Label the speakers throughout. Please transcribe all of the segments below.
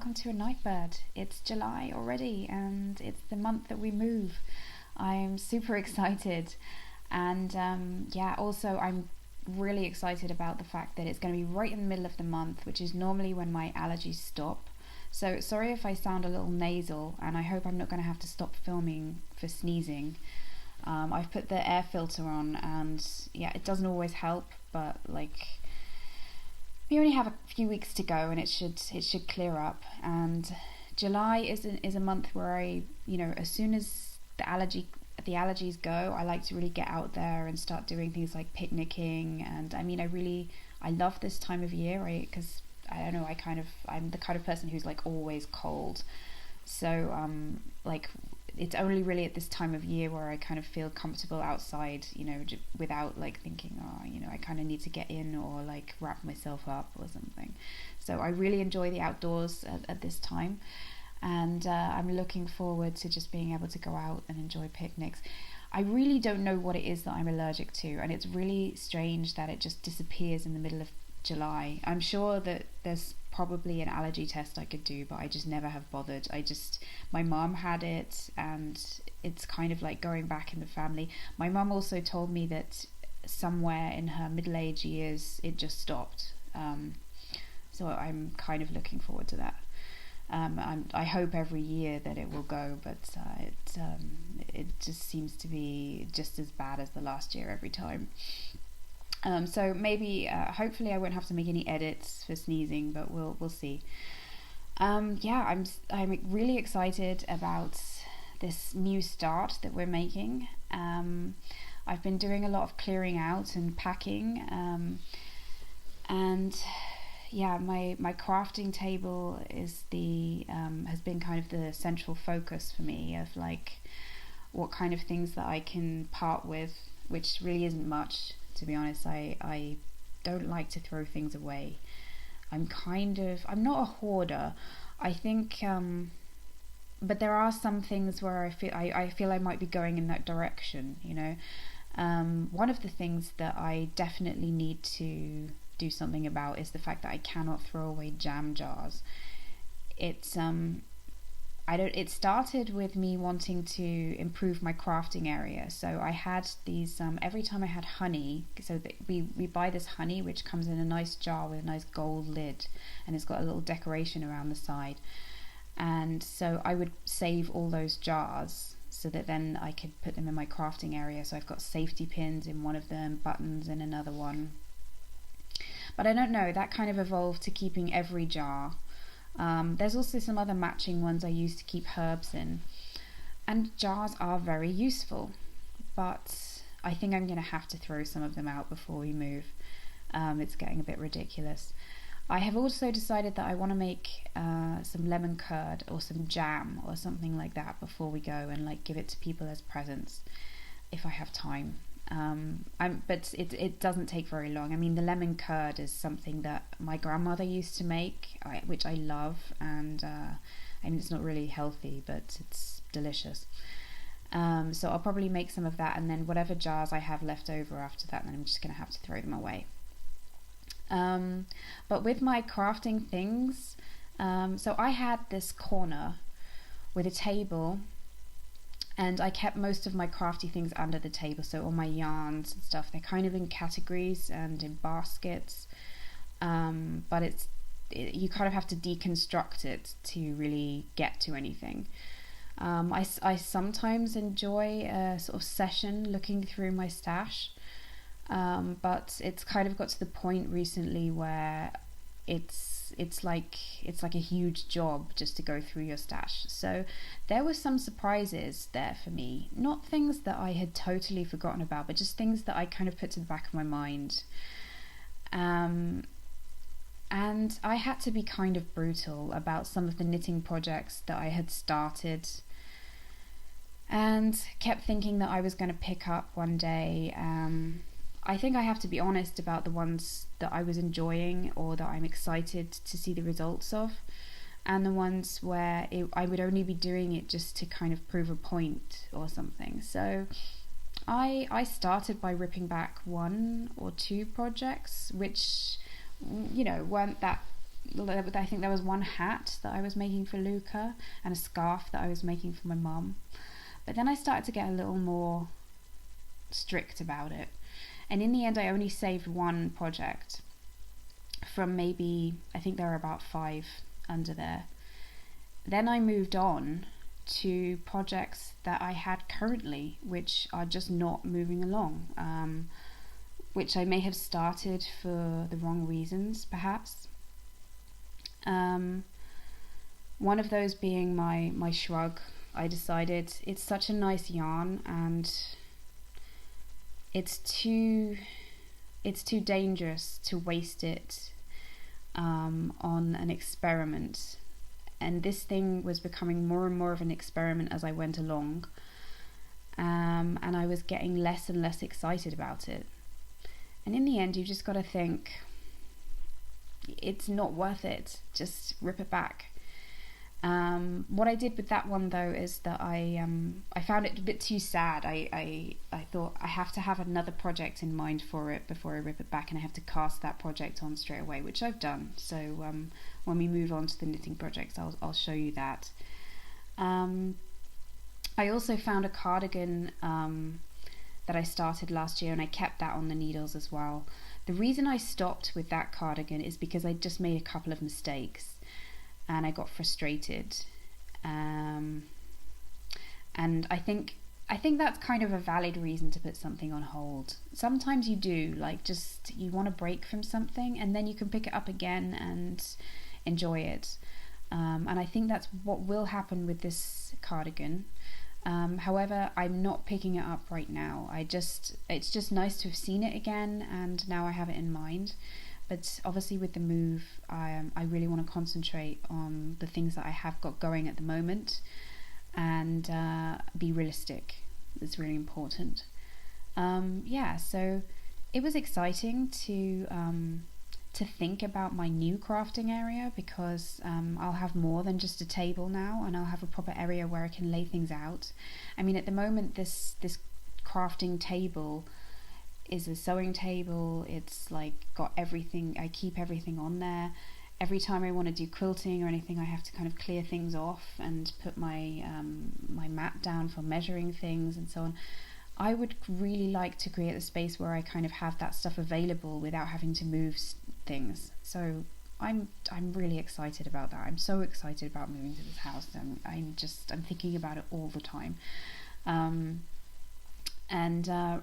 Speaker 1: welcome to a Nightbird. It's July already and it's the month that we move. I'm super excited, and also I'm really excited about the fact that it's going to be right in the middle of the month, which is normally when my allergies stop. So sorry if I sound a little nasal, and I hope I'm not going to have to stop filming for sneezing. I've put the air filter on, and yeah, it doesn't always help, but like we only have a few weeks to go, and it should clear up. And July is a month where as soon as the allergies go, I like to really get out there and start doing things like picnicking. And I love this time of year, right? Because I don't know, I'm the kind of person who's like always cold. So like it's only really at this time of year where I kind of feel comfortable outside, without like thinking, I kind of need to get in or like wrap myself up or something. So I really enjoy the outdoors at this time, and I'm looking forward to just being able to go out and enjoy picnics. I really don't know what it is that I'm allergic to, and it's really strange that it just disappears in the middle of July. I'm sure that there's probably an allergy test I could do, but I just never have bothered. My mom had it, and it's kind of like going back in the family. My mom also told me that somewhere in her middle-age years it just stopped. So I'm kind of looking forward to that. I hope every year that it will go, but it just seems to be just as bad as the last year every time. So maybe, hopefully, I won't have to make any edits for sneezing, but we'll see. I'm really excited about this new start that we're making. I've been doing a lot of clearing out and packing, and yeah, my crafting table has been kind of the central focus for me of like what kind of things that I can part with, which really isn't much. To be honest, I don't like to throw things away. I'm not a hoarder. I think, but there are some things where I feel I might be going in that direction. One of the things that I definitely need to do something about is the fact that I cannot throw away jam jars. It started with me wanting to improve my crafting area. So I had these, every time I had honey, so that we buy this honey which comes in a nice jar with a nice gold lid, and it's got a little decoration around the side. And so I would save all those jars so that then I could put them in my crafting area. So I've got safety pins in one of them, buttons in another one. But I don't know, that kind of evolved to keeping every jar. There's also some other matching ones I use to keep herbs in. And jars are very useful, but I think I'm going to have to throw some of them out before we move. It's getting a bit ridiculous. I have also decided that I want to make some lemon curd or some jam or something like that before we go, and like give it to people as presents if I have time. But it doesn't take very long. I mean, the lemon curd is something that my grandmother used to make, which I love, and it's not really healthy, but it's delicious. So I'll probably make some of that, and then whatever jars I have left over after that, then I'm just going to have to throw them away. But with my crafting things, so I had this corner with a table, and I kept most of my crafty things under the table. So all my yarns and stuff, they're kind of in categories and in baskets. But you kind of have to deconstruct it to really get to anything. I sometimes enjoy a sort of session looking through my stash. But it's kind of got to the point recently where it's like a huge job just to go through your stash. So there were some surprises there for me, not things that I had totally forgotten about, but just things that I kind of put to the back of my mind. And I had to be kind of brutal about some of the knitting projects that I had started and kept thinking that I was going to pick up one day. I think I have to be honest about the ones that I was enjoying or that I'm excited to see the results of, and the ones where I would only be doing it just to kind of prove a point or something. So I started by ripping back one or two projects which weren't that I think there was one hat that I was making for Luca and a scarf that I was making for my mum. But then I started to get a little more strict about it. And in the end, I only saved one project from maybe, I think there are about 5 under there. Then I moved on to projects that I had currently, which are just not moving along, which I may have started for the wrong reasons, perhaps. One of those being my shrug. I decided it's such a nice yarn, and it's too dangerous to waste it on an experiment. And this thing was becoming more and more of an experiment as I went along, and I was getting less and less excited about it. And in the end, you just got to think, it's not worth it. Just rip it back. What I did with that one, though, is that I found it a bit too sad. I thought I have to have another project in mind for it before I rip it back, and I have to cast that project on straight away, which I've done. So when we move on to the knitting projects, I'll show you that. I also found a cardigan that I started last year, and I kept that on the needles as well. The reason I stopped with that cardigan is because I just made a couple of mistakes and I got frustrated, and I think that's kind of a valid reason to put something on hold. Sometimes you do, like, just you want to break from something, and then you can pick it up again and enjoy it, and I think that's what will happen with this cardigan. However, I'm not picking it up right now. It's just nice to have seen it again, and now I have it in mind. But obviously with the move, I really want to concentrate on the things that I have got going at the moment, and be realistic. It's really important. So it was exciting to think about my new crafting area, because I'll have more than just a table now, and I'll have a proper area where I can lay things out. I mean, at the moment, this crafting table is a sewing table. It's like got everything. I keep everything on there. Every time I want to do quilting or anything, I have to kind of clear things off and put my my mat down for measuring things and so on. I would really like to create a space where I kind of have that stuff available without having to move things. So I'm really excited about that. I'm so excited about moving to this house, and I'm thinking about it all the time.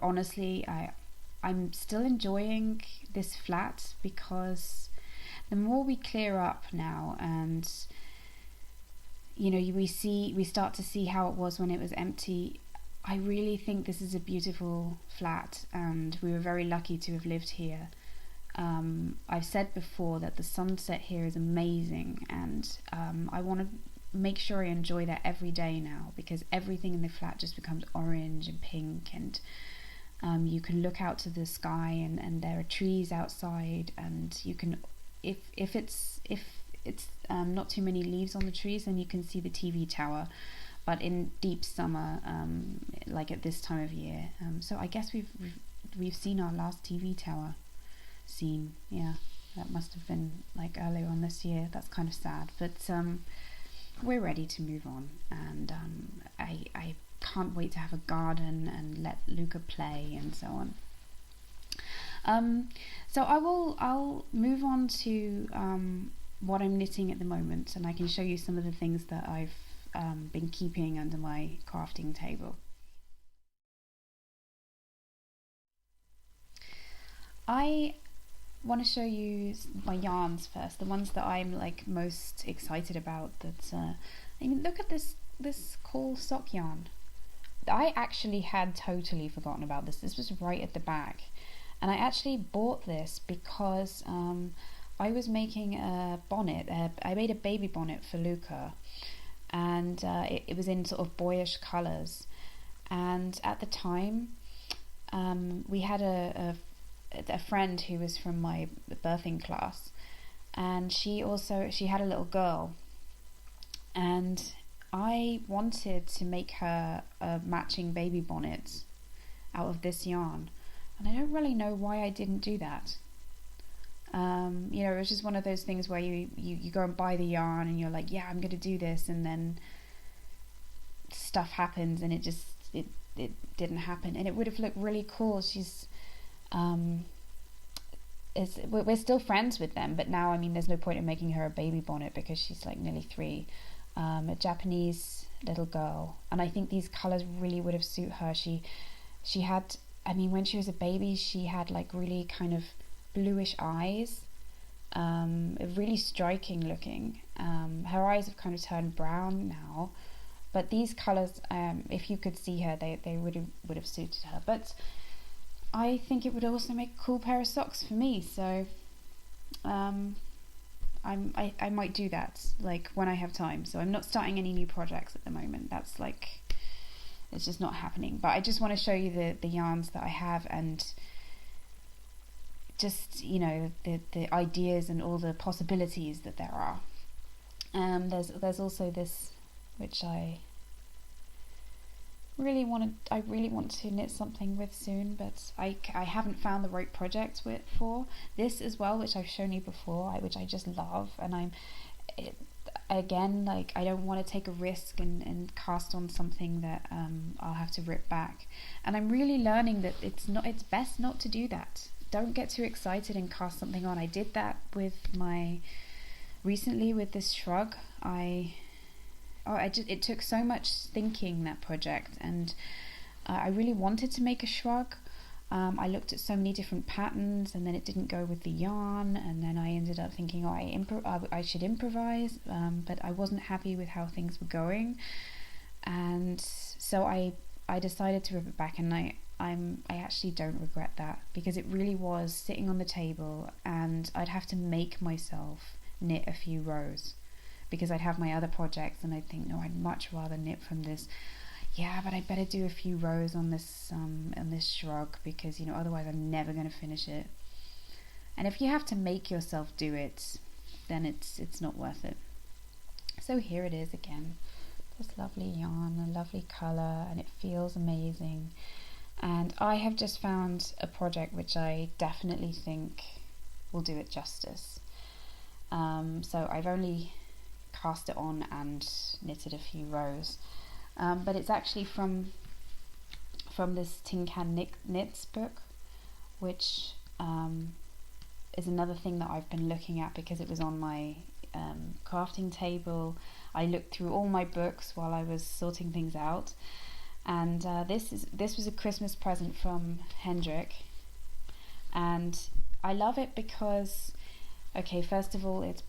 Speaker 1: Honestly, I'm still enjoying this flat, because the more we clear up now, and we start to see how it was when it was empty. I really think this is a beautiful flat, and we were very lucky to have lived here. I've said before that the sunset here is amazing, and I want to make sure I enjoy that every day now, because everything in the flat just becomes orange and pink, and you can look out to the sky, and there are trees outside, and you can, if it's not too many leaves on the trees, then you can see the TV tower. But in deep summer, like at this time of year, so I guess we've seen our last TV tower scene. Yeah, that must have been like earlier on this year. That's kind of sad, but we're ready to move on, and I can't wait to have a garden and let Luca play and so on. So I'll move on to what I'm knitting at the moment, and I can show you some of the things that I've been keeping under my crafting table. I want to show you my yarns first, the ones that I'm like most excited about. I mean, look at this cool sock yarn. I actually had totally forgotten about this. This was right at the back, and I actually bought this because I was making a bonnet. I made a baby bonnet for Luca, and it was in sort of boyish colours. And at the time, we had a friend who was from my birthing class, and she had a little girl, and I wanted to make her a matching baby bonnet out of this yarn, and I don't really know why I didn't do that. You know, it was just one of those things where you go and buy the yarn and you're like, yeah, I'm gonna do this, and then stuff happens and it didn't happen, and it would have looked really cool. We're still friends with them, but now, I mean, there's no point in making her a baby bonnet because she's like nearly 3. A Japanese little girl, and I think these colors really would have suited her. She had, I mean, when she was a baby, she had like really kind of bluish eyes, really striking looking. Her eyes have kind of turned brown now, but these colors, if you could see her, they would have suited her. But I think it would also make a cool pair of socks for me. So I might do that like when I have time. So I'm not starting any new projects at the moment. That's like, it's just not happening. But I just want to show you the yarns that I have, and just, you know, the ideas and all the possibilities that there are. There's also this, which I really want to knit something with soon, but I haven't found the right project for this as well, which I've shown you before, which I just love. And again, like, I don't want to take a risk and cast on something that I'll have to rip back. And I'm really learning that it's best not to do that. Don't get too excited and cast something on. I did that recently with this shrug. It took so much thinking, that project, and I really wanted to make a shrug. I looked at so many different patterns, and then it didn't go with the yarn, and then I ended up thinking, I should improvise, but I wasn't happy with how things were going, and so I decided to rip it back, and I actually don't regret that, because it really was sitting on the table, and I'd have to make myself knit a few rows, because I'd have my other projects, and I'd think, no, I'd much rather knit from this. Yeah, but I better do a few rows on this shrug, because, you know, otherwise I'm never going to finish it. And if you have to make yourself do it, then it's not worth it. So here it is again, this lovely yarn, a lovely colour, and it feels amazing. And I have just found a project which I definitely think will do it justice. So I've only cast it on and knitted a few rows, but it's actually from this Tin Can Knits book, which is another thing that I've been looking at, because it was on my crafting table. I looked through all my books while I was sorting things out, and this was a Christmas present from Hendrik, and I love it because, okay, first of all, it's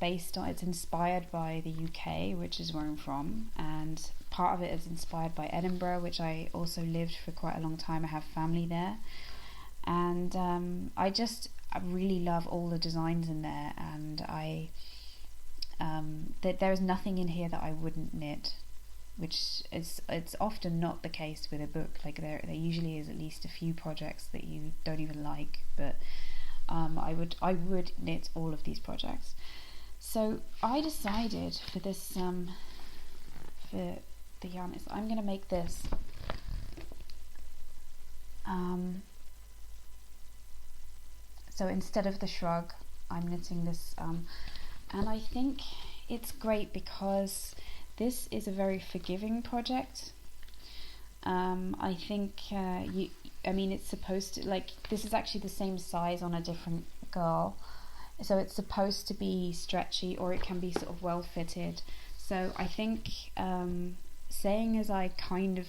Speaker 1: inspired by the UK, which is where I'm from, and part of it is inspired by Edinburgh, which I also lived for quite a long time. I have family there, and I really love all the designs in there, and there's nothing in here that I wouldn't knit, which it's often not the case with a book. Like, there usually is at least a few projects that you don't even like, but I would knit all of these projects. So I decided for this for the yarn, is I'm going to make this so instead of the shrug, I'm knitting this, and I think it's great because this is a very forgiving project. I think it's supposed to, like, this is actually the same size on a different girl, so it's supposed to be stretchy, or it can be sort of well fitted. So I think, saying as I kind of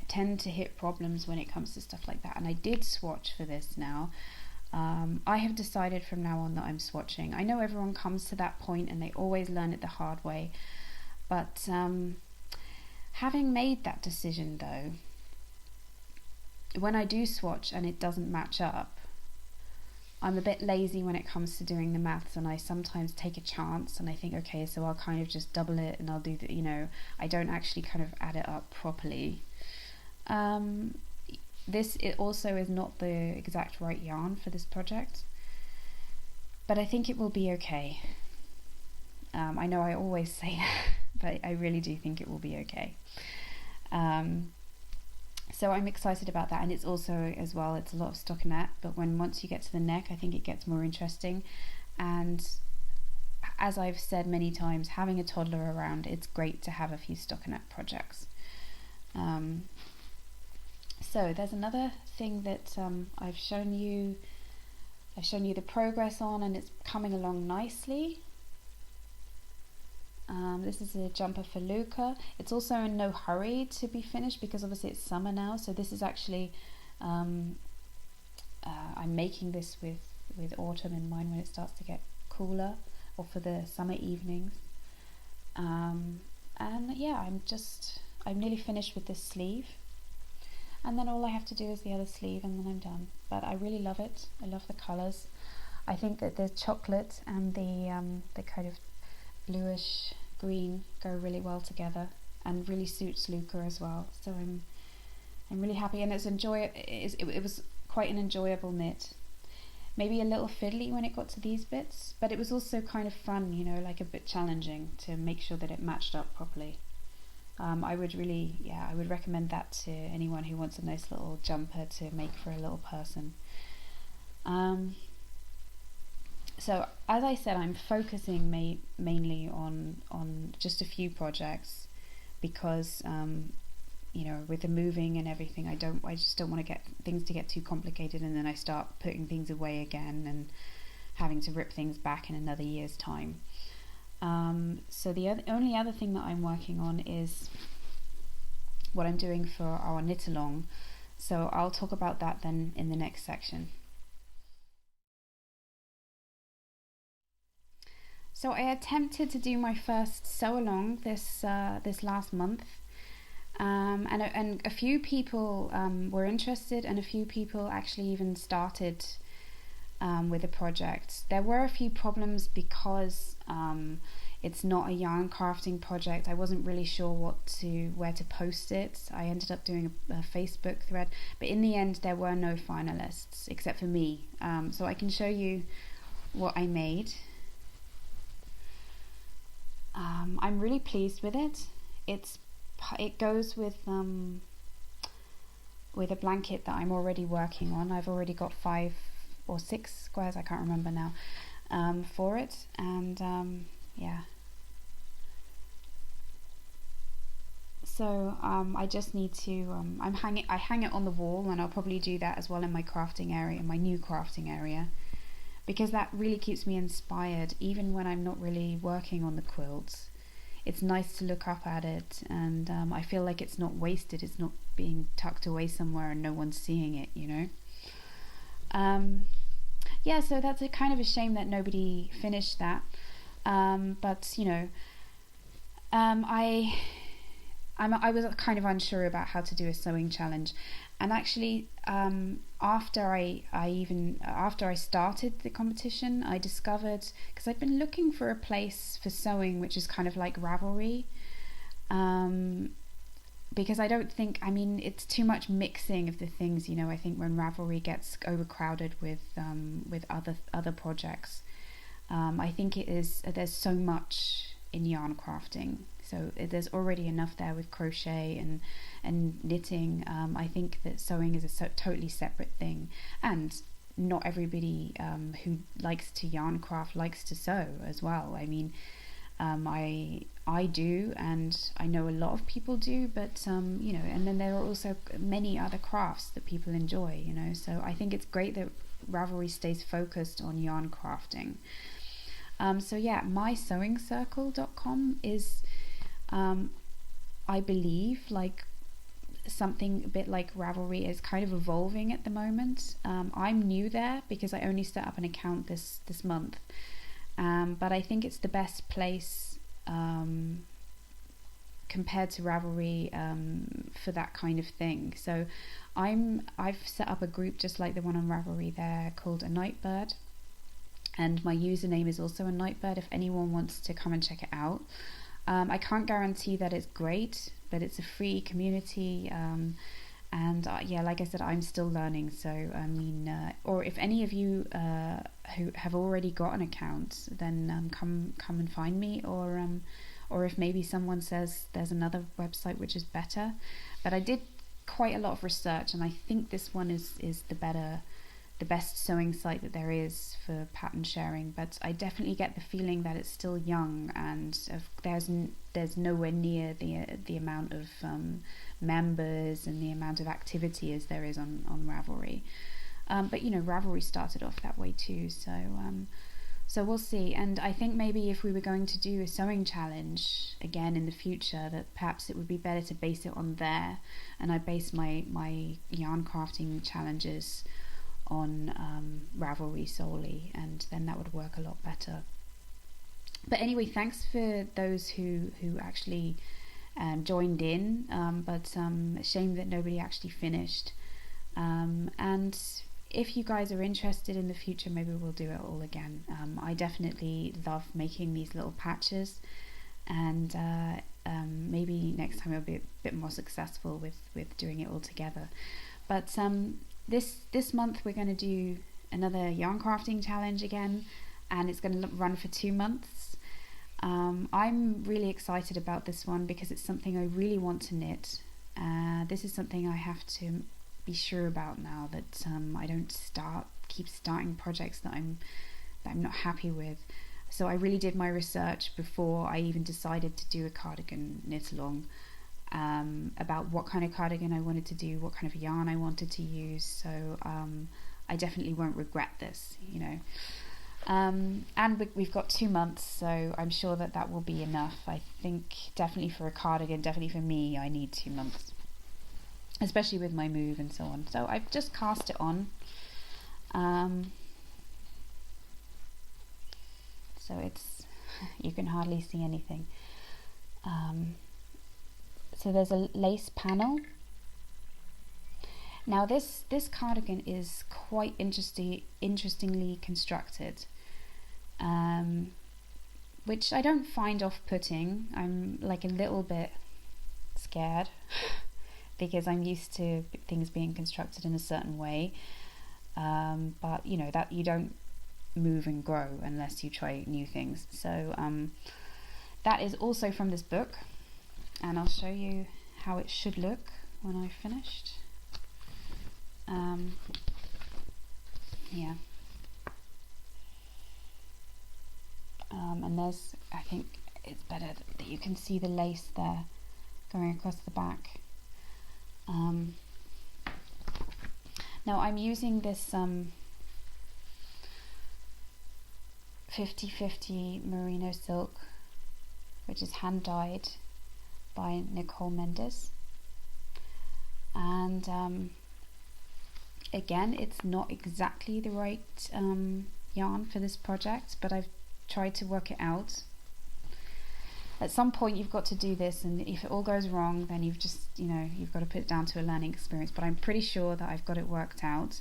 Speaker 1: tend to hit problems when it comes to stuff like that, and I did swatch for this now, I have decided from now on that I'm swatching. I know everyone comes to that point and they always learn it the hard way, but having made that decision though, when I do swatch and it doesn't match up, I'm a bit lazy when it comes to doing the maths, and I sometimes take a chance and I think, okay, so I'll kind of just double it and I'll do the, I don't actually kind of add it up properly. It also is not the exact right yarn for this project, but I think it will be okay. I know I always say that, but I really do think it will be okay. So I'm excited about that, and it's also, as well, it's a lot of stockinette, but once you get to the neck, I think it gets more interesting. And as I've said many times, having a toddler around, it's great to have a few stockinette projects. So there's another thing that I've shown you the progress on, and it's coming along nicely. This is a jumper for Luca. It's also in no hurry to be finished because obviously it's summer now. So this is actually, I'm making this with autumn in mind, when it starts to get cooler, or for the summer evenings. And yeah, I'm nearly finished with this sleeve. And then all I have to do is the other sleeve, and then I'm done. But I really love it. I love the colours. I think that the chocolate and the kind of bluish green go really well together, and really suits Luca as well. So I'm really happy, and it was quite an enjoyable knit. Maybe a little fiddly when it got to these bits, but it was also kind of fun, you know, like a bit challenging to make sure that it matched up properly. I would recommend that to anyone who wants a nice little jumper to make for a little person. So as I said, I'm focusing mainly on just a few projects because you know, with the moving and everything, I just don't want to get things to get too complicated, and then I start putting things away again and having to rip things back in another year's time. So the only other thing that I'm working on is what I'm doing for our knit along. So I'll talk about that then in the next section. So I attempted to do my first sew along this last month, and a few people were interested, and a few people actually even started with the project. There were a few problems because it's not a yarn crafting project. I wasn't really sure where to post it. I ended up doing a Facebook thread, but in the end there were no finalists except for me. So I can show you what I made. I'm really pleased with it. It goes with a blanket that I'm already working on. I've already got 5 or 6 squares, I can't remember now, for it, and yeah. So I just need to I hang it on the wall, and I'll probably do that as well in my crafting area, my new crafting area, because that really keeps me inspired even when I'm not really working on the quilts. It's nice to look up at it, and I feel like it's not wasted, it's not being tucked away somewhere and no one's seeing it, you know. Yeah, so that's a kind of a shame that nobody finished that, but you know, I was kind of unsure about how to do a sewing challenge, and actually after I started the competition, I discovered, because I'd been looking for a place for sewing which is kind of like Ravelry, because I don't think, I mean, it's too much mixing of the things, you know. I think when Ravelry gets overcrowded with other projects, I think there's so much in yarn crafting. So there's already enough there with crochet and knitting. I think that sewing is a totally separate thing, and not everybody who likes to yarn craft likes to sew as well. I mean, I do, and I know a lot of people do, but you know, and then there are also many other crafts that people enjoy, you know. So I think it's great that Ravelry stays focused on yarn crafting. So yeah, mysewingcircle.com is I believe like something a bit like Ravelry is kind of evolving at the moment. I'm new there because I only set up an account this month, but I think it's the best place compared to Ravelry for that kind of thing. So I've set up a group just like the one on Ravelry there called A Nightbird, and my username is also A Nightbird if anyone wants to come and check it out. I can't guarantee that it's great, but it's a free community, and yeah, like I said, I'm still learning. So I mean, or if any of you who have already got an account, then come and find me, or if maybe someone says there's another website which is better. But I did quite a lot of research, and I think this one is the better the best sewing site that there is for pattern sharing, but I definitely get the feeling that it's still young, and there's nowhere near the amount of members and the amount of activity as there is on Ravelry. But you know, Ravelry started off that way too, so we'll see. And I think maybe if we were going to do a sewing challenge again in the future, that perhaps it would be better to base it on there, and I base my yarn crafting challenges on Ravelry solely, and then that would work a lot better. But anyway, thanks for those who actually joined in, but a shame that nobody actually finished. And if you guys are interested in the future, maybe we'll do it all again. I definitely love making these little patches, and maybe next time I'll be a bit more successful with doing it all together. But this month we're going to do another yarn crafting challenge again, and it's going to run for 2 months. I'm really excited about this one because it's something I really want to knit. This is something I have to be sure about now, that I don't keep starting projects that I'm not happy with. So I really did my research before I even decided to do a cardigan knit along, about what kind of cardigan I wanted to do, what kind of yarn I wanted to use. So I definitely won't regret this, you know. And we've got 2 months, so I'm sure that will be enough. I think definitely for a cardigan, definitely for me, I need 2 months, especially with my move and so on. So I've just cast it on. So it's, you can hardly see anything. So there's a lace panel. Now this cardigan is quite interestingly constructed, which I don't find off-putting. I'm like a little bit scared because I'm used to things being constructed in a certain way, but you know that you don't move and grow unless you try new things. So that is also from this book, and I'll show you how it should look when I've finished. Yeah. And there's, I think it's better that you can see the lace there going across the back. Now I'm using this 50/50 merino silk, which is hand dyed by Nicole Mendes, and again, it's not exactly the right yarn for this project, but I've tried to work it out. At some point you've got to do this, and if it all goes wrong, then you've just, you know, you've got to put it down to a learning experience, but I'm pretty sure that I've got it worked out.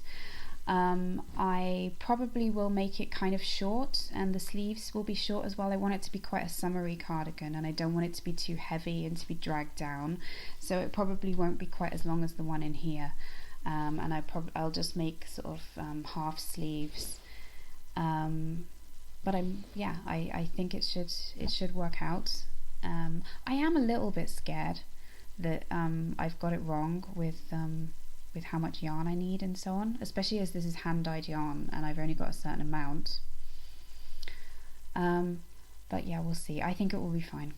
Speaker 1: I probably will make it kind of short, and the sleeves will be short as well. I want it to be quite a summery cardigan, and I don't want it to be too heavy and to be dragged down, so it probably won't be quite as long as the one in here. And I'll just make sort of half sleeves, but I think it should work out. I am a little bit scared that I've got it wrong with how much yarn I need and so on, especially as this is hand dyed yarn and I've only got a certain amount. But yeah, we'll see. I think it will be fine.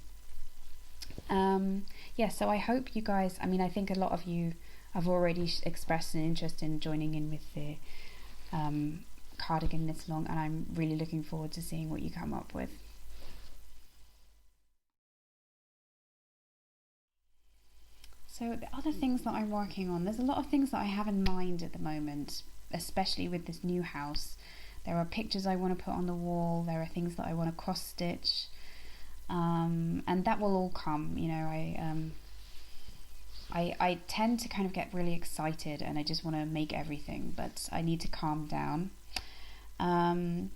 Speaker 1: Yeah, so I hope you guys, I mean, I think a lot of you have already expressed an interest in joining in with the cardigan knit along, and I'm really looking forward to seeing what you come up with. So the other things that I'm working on, there's a lot of things that I have in mind at the moment, especially with this new house. There are pictures I want to put on the wall, there are things that I want to cross stitch, and that will all come, you know. I tend to kind of get really excited and I just want to make everything, but I need to calm down. I've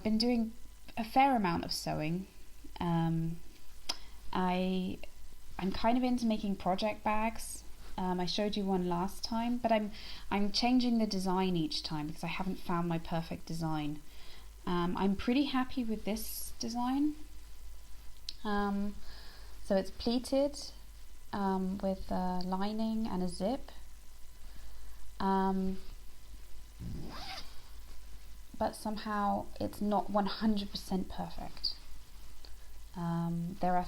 Speaker 1: been doing a fair amount of sewing. I'm kind of into making project bags. I showed you one last time, but I'm changing the design each time because I haven't found my perfect design. I'm pretty happy with this design. So it's pleated with a lining and a zip. but somehow it's not 100% perfect. There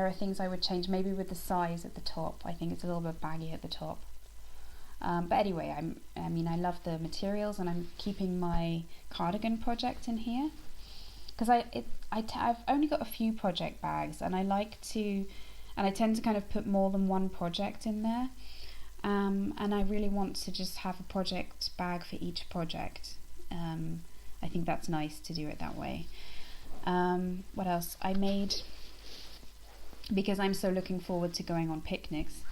Speaker 1: are things I would change, maybe with the size at the top. I think it's a little bit baggy at the top. But anyway, I love the materials, and I'm keeping my cardigan project in here because I've only got a few project bags, and I tend to kind of put more than one project in there. And I really want to just have a project bag for each project. I think that's nice to do it that way. What else? I made, because I'm so looking forward to going on picnics,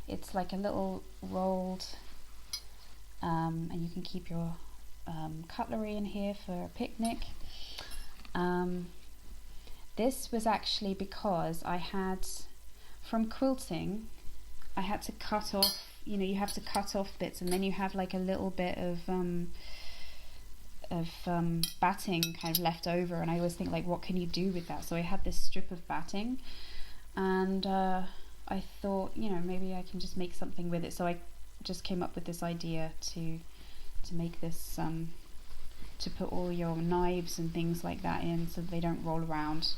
Speaker 1: it's like a little rolled, and you can keep your cutlery in here for a picnic. This was actually because from quilting, I had to cut off, you have to cut off bits, and then you have like a little bit of batting kind of left over, and I always think, like, what can you do with that? So I had this strip of batting, and I thought, maybe I can just make something with it. So I just came up with this idea to make this, to put all your knives and things like that in, so that they don't roll around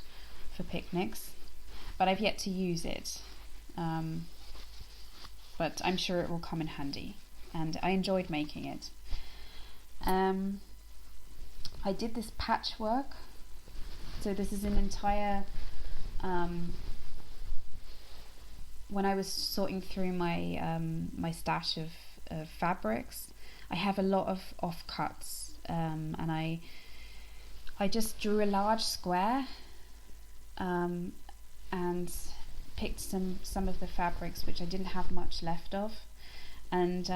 Speaker 1: for picnics. But I've yet to use it, but I'm sure it will come in handy, and I enjoyed making it. I did this patchwork, so this is an entire, when I was sorting through my stash of fabrics, I have a lot of offcuts, and I just drew a large square, and picked some of the fabrics which I didn't have much left of, and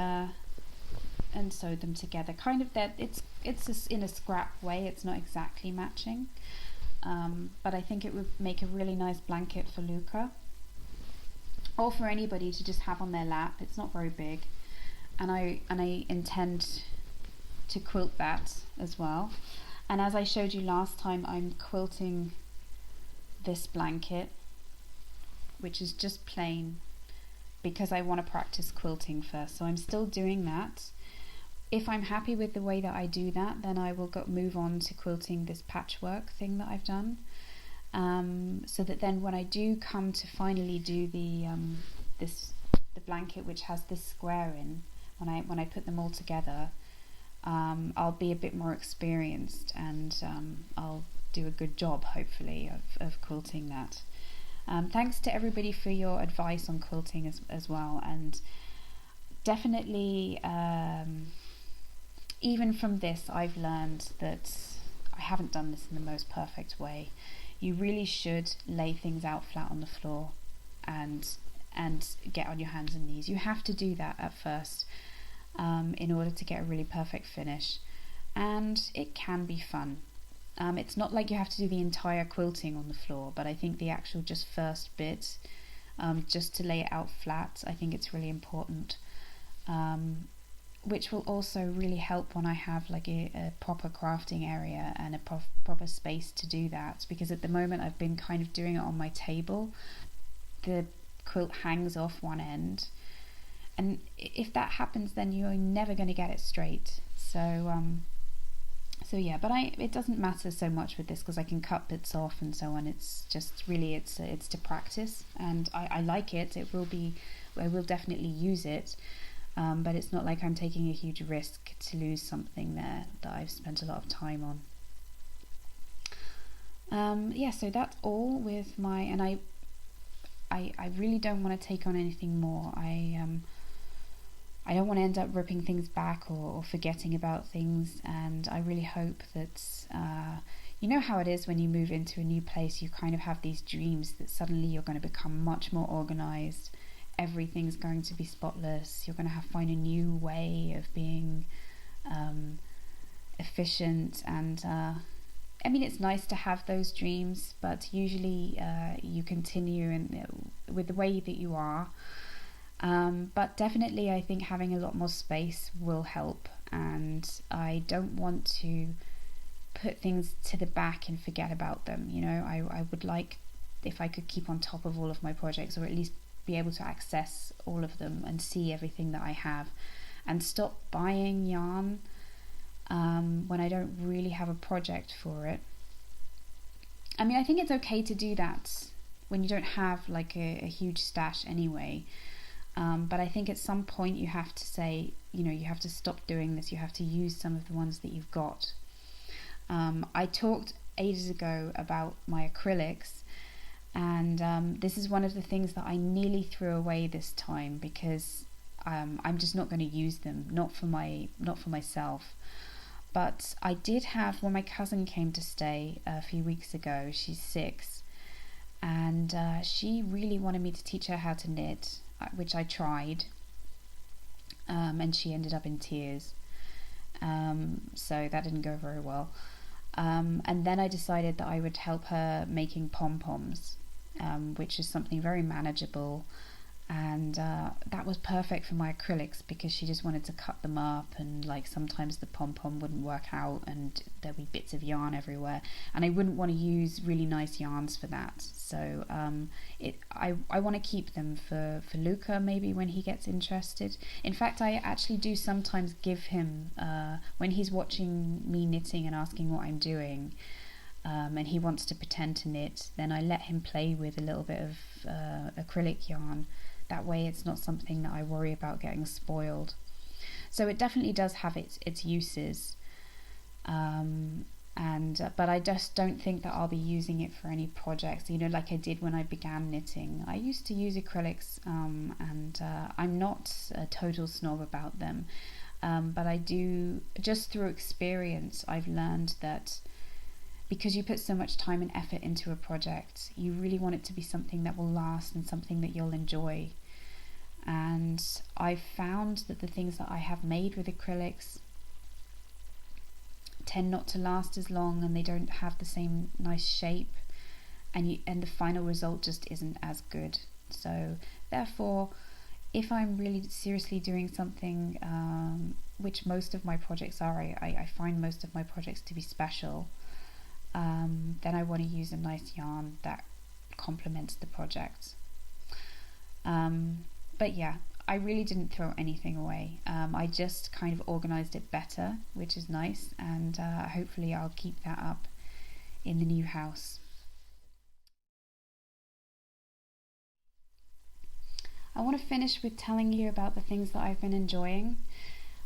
Speaker 1: sewed them together. Kind of that it's just in a scrap way. It's not exactly matching, but I think it would make a really nice blanket for Luca, or for anybody to just have on their lap. It's not very big, and I intend to quilt that as well. And as I showed you last time, I'm quilting this blanket, which is just plain, because I want to practice quilting first. So I'm still doing that. If I'm happy with the way that I do that, then I will move on to quilting this patchwork thing that I've done, so that then when I do come to finally do the blanket which has this square in, when I put them all together, I'll be a bit more experienced, and I'll do a good job, hopefully, of quilting that. Thanks to everybody for your advice on quilting as well, and definitely, even from this, I've learned that I haven't done this in the most perfect way. You really should lay things out flat on the floor and get on your hands and knees. You have to do that at first, in order to get a really perfect finish, and it can be fun. It's not like you have to do the entire quilting on the floor, but I think the actual just first bit, just to lay it out flat, I think it's really important, which will also really help when I have like a proper crafting area and a proper space to do that, because at the moment I've been kind of doing it on my table. The quilt hangs off one end, and if that happens, then you're never going to get it straight. So yeah, but it doesn't matter so much with this, because I can cut bits off and so on. It's just really it's to practice, and I like it. I will definitely use it, but it's not like I'm taking a huge risk to lose something there that I've spent a lot of time on. Yeah, so that's all with my, and I really don't want to take on anything more. I don't want to end up ripping things back or forgetting about things, and I really hope that, you know how it is when you move into a new place, you kind of have these dreams that suddenly you're going to become much more organised, everything's going to be spotless, you're going to find a new way of being efficient, and I mean, it's nice to have those dreams, but usually you continue with the way that you are. But definitely I think having a lot more space will help, and I don't want to put things to the back and forget about them. I would like if I could keep on top of all of my projects, or at least be able to access all of them and see everything that I have, and stop buying yarn when I don't really have a project for it. I mean, I think it's okay to do that when you don't have like a huge stash anyway. But I think at some point you have to say, you have to stop doing this. You have to use some of the ones that you've got. I talked ages ago about my acrylics, and this is one of the things that I nearly threw away this time because I'm just not going to use them, not for myself. But I did have, when my cousin came to stay a few weeks ago, she's 6, and she really wanted me to teach her how to knit, which I tried, and she ended up in tears. So that didn't go very well. And then I decided that I would help her making pom-poms, which is something very manageable, and that was perfect for my acrylics because she just wanted to cut them up, and like sometimes the pom-pom wouldn't work out and there'd be bits of yarn everywhere, and I wouldn't want to use really nice yarns for that. So I want to keep them for Luca, maybe when he gets interested. In fact, I actually do sometimes give him, when he's watching me knitting and asking what I'm doing, and he wants to pretend to knit, then I let him play with a little bit of acrylic yarn. That way it's not something that I worry about getting spoiled. So it definitely does have its uses, but I just don't think that I'll be using it for any projects, like I did when I began knitting. I used to use acrylics, and I'm not a total snob about them, but I do, just through experience, I've learned that because you put so much time and effort into a project, you really want it to be something that will last and something that you'll enjoy. And I've found that the things that I have made with acrylics tend not to last as long, and they don't have the same nice shape, and the final result just isn't as good. So therefore, if I'm really seriously doing something, which most of my projects are, I find most of my projects to be special, then I want to use a nice yarn that complements the project. But yeah, I really didn't throw anything away. I just kind of organised it better, which is nice, and hopefully I'll keep that up in the new house. I want to finish with telling you about the things that I've been enjoying.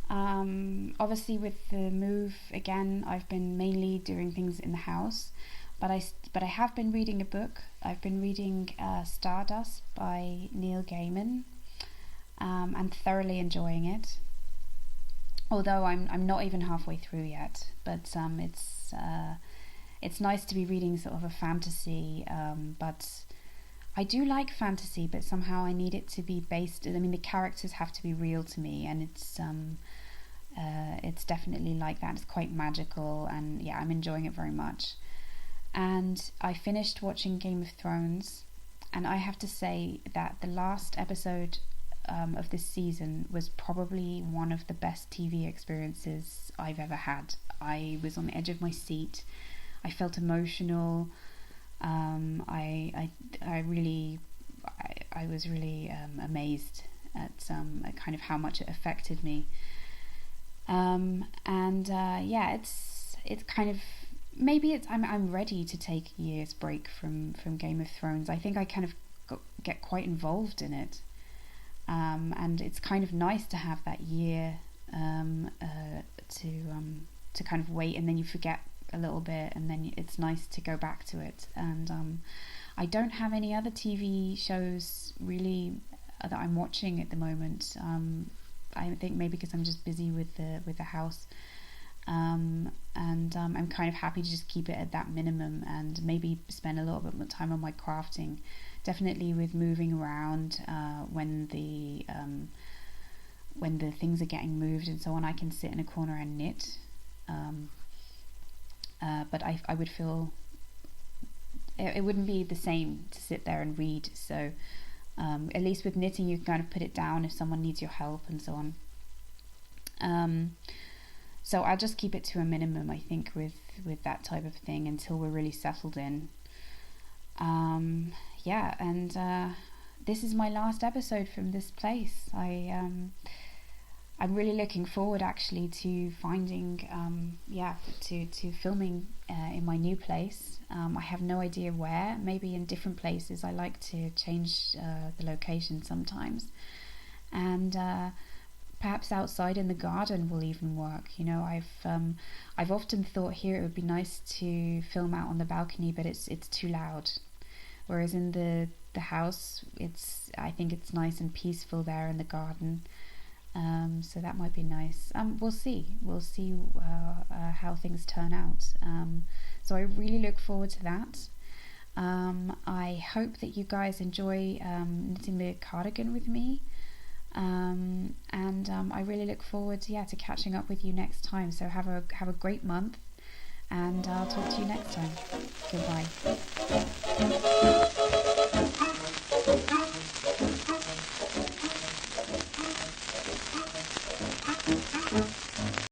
Speaker 1: Obviously, with the move again, I've been mainly doing things in the house, but I have been reading a book. I've been reading Stardust by Neil Gaiman, and thoroughly enjoying it. Although I'm not even halfway through yet, but it's nice to be reading sort of a fantasy. But I do like fantasy, but somehow I need it to be based. I mean, the characters have to be real to me, and it's definitely like that. It's quite magical, and yeah, I'm enjoying it very much. And I finished watching Game of Thrones, and I have to say that the last episode of this season was probably one of the best TV experiences I've ever had. I was on the edge of my seat. I felt emotional. I was really amazed at kind of how much it affected me. Yeah, it's kind of, maybe I'm ready to take a year's break from Game of Thrones. I think I kind of get quite involved in it, and it's kind of nice to have that year to kind of wait, and then you forget a little bit, and then it's nice to go back to it. And I don't have any other TV shows really that I'm watching at the moment. I think maybe because I'm just busy with the house, and I'm kind of happy to just keep it at that minimum, and maybe spend a little bit more time on my crafting. Definitely with moving around, when the things are getting moved and so on, I can sit in a corner and knit. But I would feel it wouldn't be the same to sit there and read. So at least with knitting, you can kind of put it down if someone needs your help and so on. So I'll just keep it to a minimum, I think, with that type of thing until we're really settled in. Yeah, and this is my last episode from this place. I'm really looking forward actually to finding, to filming in my new place. I have no idea where, maybe in different places. I like to change the location sometimes. And perhaps outside in the garden will even work. You know, I've often thought here it would be nice to film out on the balcony, but it's too loud. Whereas in the house, I think it's nice and peaceful there in the garden. So that might be nice. We'll see. We'll see how things turn out. So I really look forward to that. I hope that you guys enjoy knitting the cardigan with me. And I really look forward to catching up with you next time. So have a great month, and I'll talk to you next time. Goodbye.